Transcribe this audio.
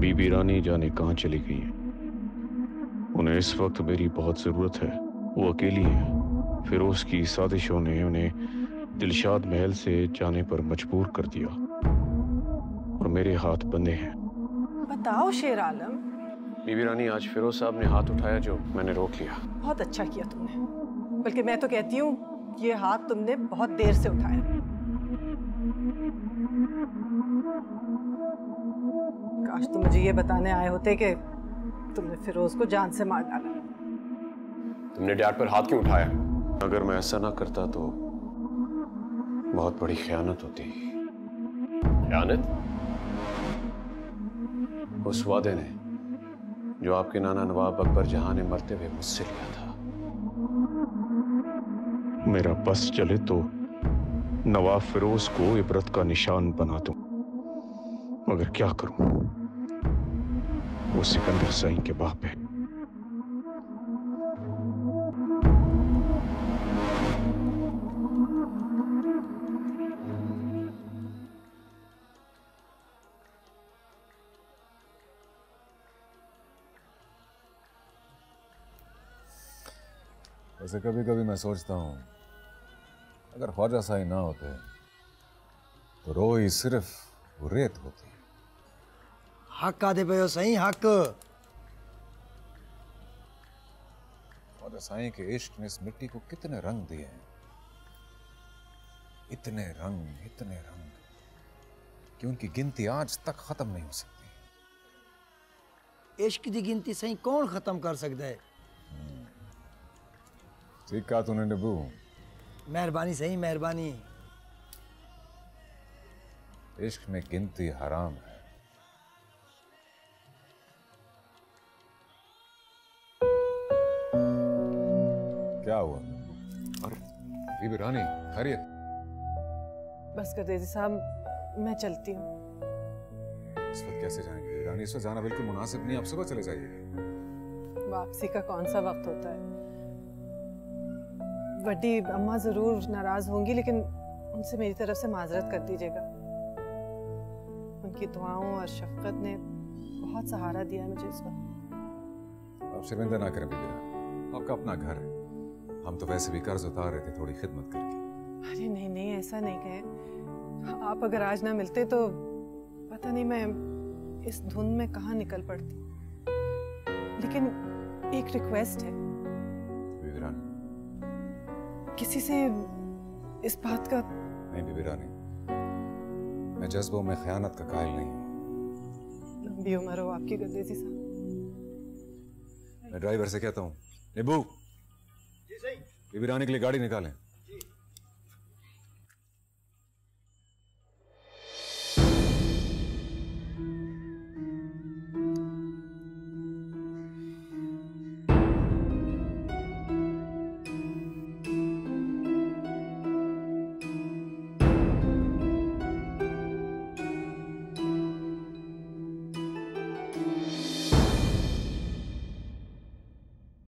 बीबी रानी जाने कहां चली गई है। उन्हें इस वक्त मेरी बहुत जरूरत है। वो अकेली है। फिरोज की साजिशों ने उन्हें दिलशाद महल से जाने पर मजबूर कर दिया और मेरे हाथ बंधे हैं। बताओ शेर आलम। बीबी रानी, आज फिरोज साहब ने हाथ उठाया जो मैंने रोक लिया। बहुत अच्छा किया तुमने, बल्कि मैं तो कहती हूँ ये हाथ तुमने बहुत देर से उठाया। काश तुम मुझे ये बताने आए होते कि तुमने फिरोज को जान से मार डाला। तुमने डैड पर हाथ क्यों उठाया? अगर मैं ऐसा ना करता तो बहुत बड़ी खयानत होती। खयानत? उस वादे ने जो आपके नाना नवाब अकबर जहां ने मरते हुए मुझसे लिया था। मेरा बस चले तो नवाब फिरोज को इबरत का निशान बना दूं, मगर क्या करूं, वो सिकंदर सईं के बाप है। वैसे कभी कभी मैं सोचता हूं, अगर ख्वाजा साई ना होते तो रोई सिर्फ वो रेत होती। हक आदे पे हो सही हक। ख्वाजा साई के इश्क ने इस मिट्टी को कितने रंग दिए हैं, इतने रंग कि उनकी गिनती आज तक खत्म नहीं हो सकती। इश्क की गिनती सही कौन खत्म कर सकता है? ठीक कहा तूने नबू। मेहरबानी सही, मेहरबानी। इश्क में गिनती हराम है। क्या हुआ? अरे बीबी रानी, खैरियत? बस गदेजी साहब, मैं चलती हूँ। इस वक्त कैसे जाएंगे बीबी रानी? इस वक्त जाना बिल्कुल मुनासिब नहीं। आप सुबह चले जाइए। वापसी का कौन सा वक्त होता है? बड़ी अम्मा जरूर नाराज होंगी, लेकिन उनसे मेरी तरफ से माजरत कर दीजिएगा। उनकी दुआओं और शफकत ने बहुत सहारा दिया है मुझे इस वक्त। आप शर्मिंदा ना करें बीबी रानी, आपका अपना घर है। हम तो वैसे भी कर्ज उतार रहे थे थोड़ी खिदमत करके। अरे नहीं नहीं, ऐसा नहीं कहें। आप अगर आज ना मिलते तो पता नहीं मैं इस धुन में कहाँ निकल पड़ती। लेकिन एक रिक्वेस्ट है। बीबी रानी, किसी से इस बात का? नहीं बीबी रानी, मैं जज्बों में खयानत का कायल नहीं हूं। लंबी उम्र हो आपकी गद्देजी साहब। मैं ड्राइवर से कहता हूं, निबू, जी सही, बीबी रानी के लिए गाड़ी निकालें।